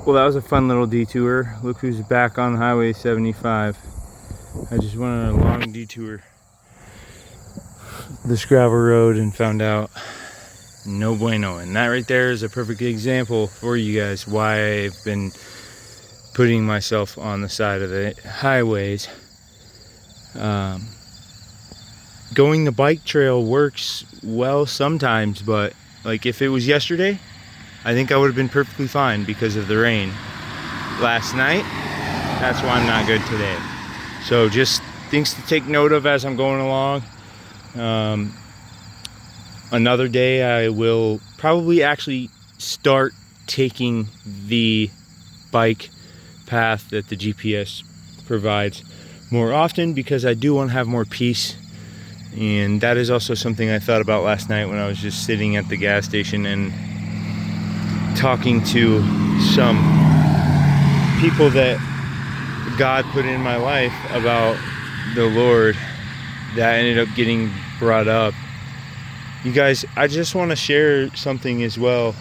Well, that was a fun little detour. Look who's back on Highway 75. I just went on a long detour this gravel road and found out no bueno. And that right there is a perfect example for you guys why I've been putting myself on the side of the highways. Going the bike trail works well sometimes, but like if it was yesterday, I think I would have been perfectly fine because of the rain last night. That's why I'm not good today. So just things to take note of as I'm going along. Another day I will probably actually start taking the bike path that the GPS provides more often, because I do want to have more peace. And that is also something I thought about last night when I was just sitting at the gas station and talking to some people that God put in my life about the Lord, that ended up getting brought up. You guys, I just want to share something as well.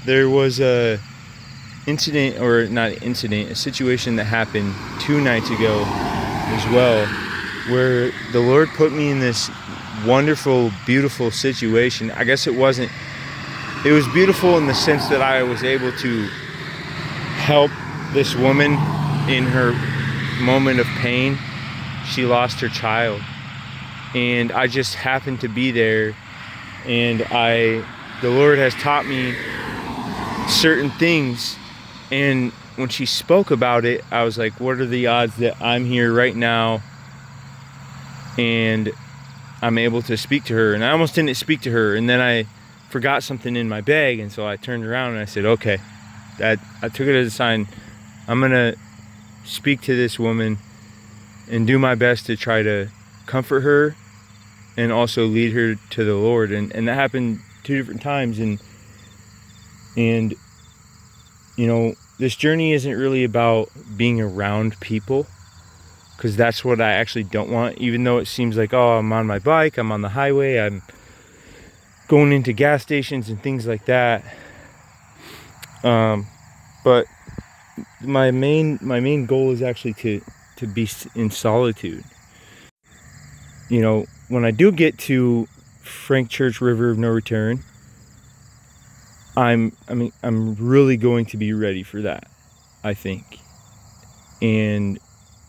There was a situation that happened 2 nights ago as well, where the Lord put me in this wonderful, beautiful situation. I guess it was beautiful in the sense that I was able to help this woman in her moment of pain. She lost her child, and I just happened to be there, and the Lord has taught me certain things. And when she spoke about it, I was like, what are the odds that I'm here right now and I'm able to speak to her? And I almost didn't speak to her, and then I forgot something in my bag, and so I turned around and I said, okay, I took it as a sign. I'm gonna speak to this woman and do my best to try to comfort her and also lead her to the Lord. And that happened 2 different times. And you know, this journey isn't really about being around people, because that's what I actually don't want. Even though it seems like, oh, I'm on my bike, I'm on the highway, I'm going into gas stations and things like that. But my main goal is actually to be in solitude. You know, when I do get to Frank Church River of No Return, I'm really going to be ready for that, I think. And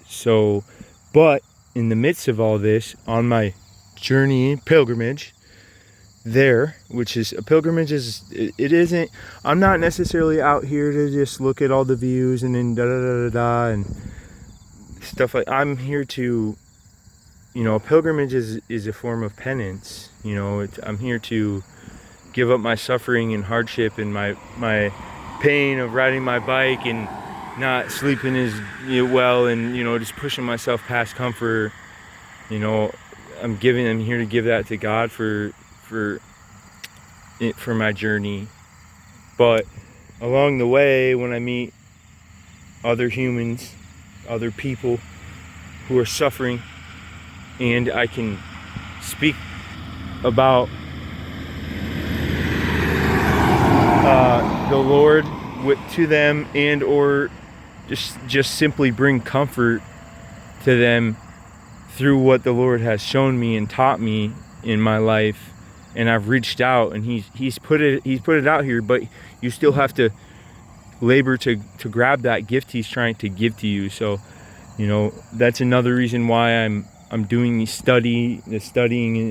so, but in the midst of all this, on my journey, pilgrimage there, which is a pilgrimage, I'm not necessarily out here to just look at all the views and then and stuff like. I'm here to, you know, a pilgrimage is a form of penance. You know, I'm here to give up my suffering and hardship and my pain of riding my bike and not sleeping as well, and, you know, just pushing myself past comfort. You know, I'm here to give that to God for my journey. But along the way, when I meet other humans, other people who are suffering, and I can speak about the Lord to them, and or just simply bring comfort to them through what the Lord has shown me and taught me in my life. And I've reached out, and he's put it out here, but you still have to labor to grab that gift he's trying to give to you. So, you know, that's another reason why I'm doing the studying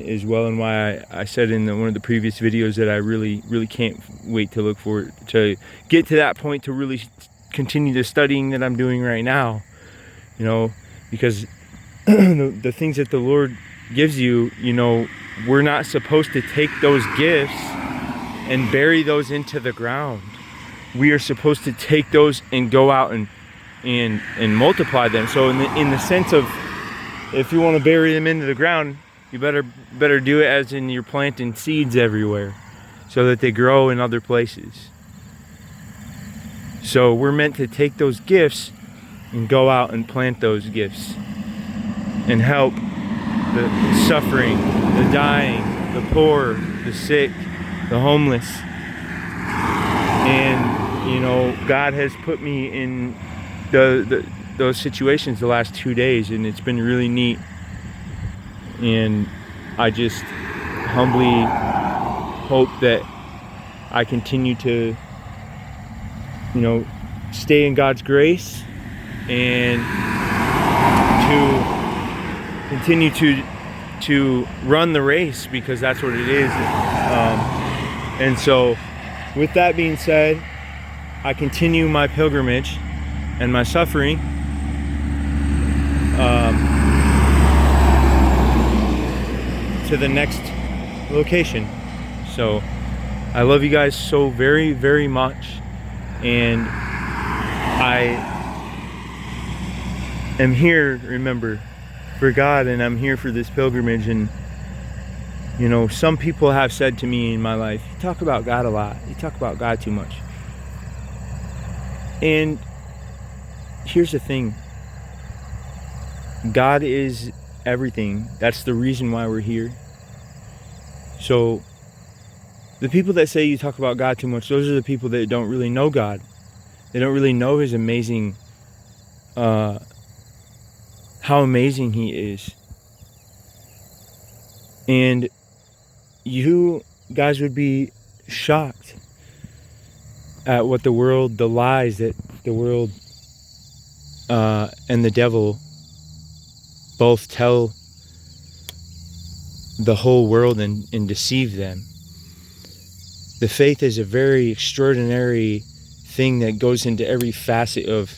as well, and why I said in one of the previous videos that I really can't wait to look forward to get to that point to really continue the studying that I'm doing right now. You know, because the things that the Lord gives you, you know, we're not supposed to take those gifts and bury those into the ground. We are supposed to take those and go out and multiply them. So in the sense of, if you want to bury them into the ground, you better do it as in you're planting seeds everywhere so that they grow in other places. So we're meant to take those gifts and go out and plant those gifts and help the suffering, the dying, the poor, the sick, the homeless. And, God has put me in those situations the last 2 days, and it's been really neat. And I just humbly hope that I continue to, stay in God's grace and to continue to run the race, because that's what it is. And so, with that being said, I continue my pilgrimage and my suffering to the next location. So I love you guys so very, very much, and I am here, remember, for God, and I'm here for this pilgrimage. And some people have said to me in my life, you talk about God a lot, you talk about God too much. And here's the thing, God is everything. That's the reason why we're here. So the people that say you talk about God too much, those are the people that don't really know God. They don't really know His amazing, how amazing He is. And you guys would be shocked at what the lies that the world and the devil both tell the whole world and deceive them. The faith is a very extraordinary thing that goes into every facet of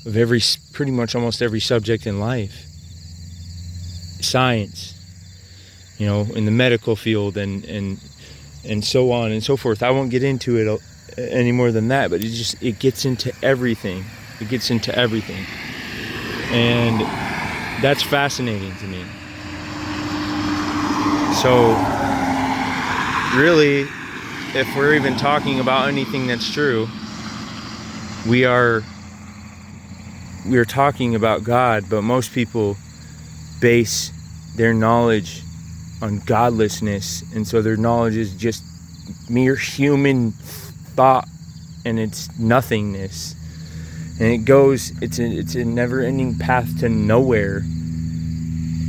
every, pretty much almost every subject in life. Science, in the medical field and so on and so forth. I won't get into it any more than that, but it gets into everything. It gets into everything. And that's fascinating to me. So really, if we're even talking about anything that's true, we are talking about God, but most people base their knowledge on godlessness, and so their knowledge is just mere human thought, and it's nothingness, and it's a never-ending path to nowhere.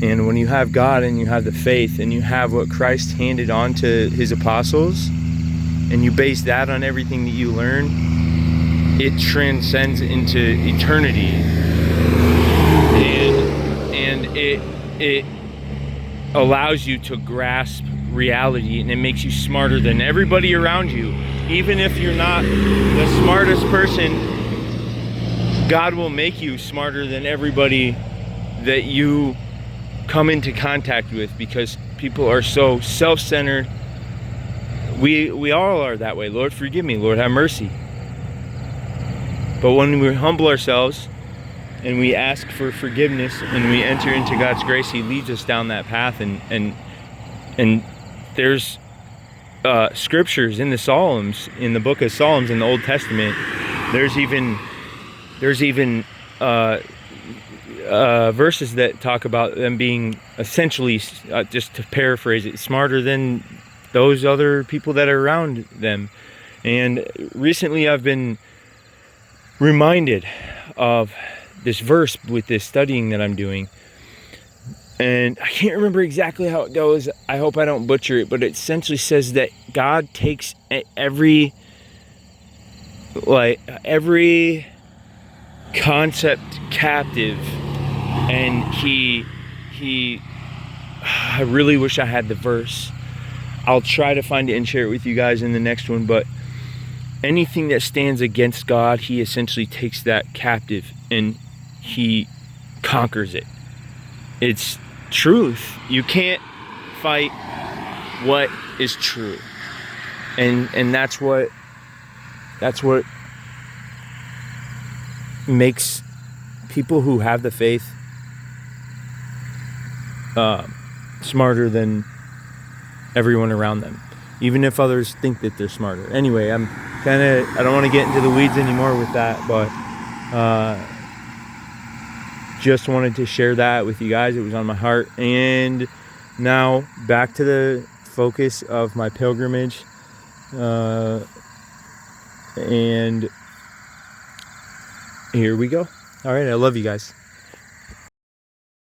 And when you have God and you have the faith and you have what Christ handed on to His apostles, and you base that on everything that you learn, it transcends into eternity, and it allows you to grasp reality, and it makes you smarter than everybody around you. Even if you're not the smartest person, God will make you smarter than everybody that you come into contact with, because people are so self-centered. We all are that way. Lord, forgive me. Lord, have mercy. But when we humble ourselves and we ask for forgiveness and we enter into God's grace, He leads us down that path. And there's scriptures in the Psalms, in the book of Psalms in the Old Testament. There's even verses that talk about them being essentially, just to paraphrase it, smarter than those other people that are around them. And recently I've been reminded of this verse with this studying that I'm doing, and I can't remember exactly how it goes. I hope I don't butcher it, but it essentially says that God takes every concept captive, and he I really wish I had the verse. I'll try to find it and share it with you guys in the next one, but anything that stands against God, He essentially takes that captive and He conquers it. It's truth. You can't fight what is true. And that's what makes people who have the faith smarter than everyone around them, even if others think that they're smarter. Anyway, I don't want to get into the weeds anymore with that, but just wanted to share that with you guys. It was on my heart. And now back to the focus of my pilgrimage, And here we go. All right, I love you guys.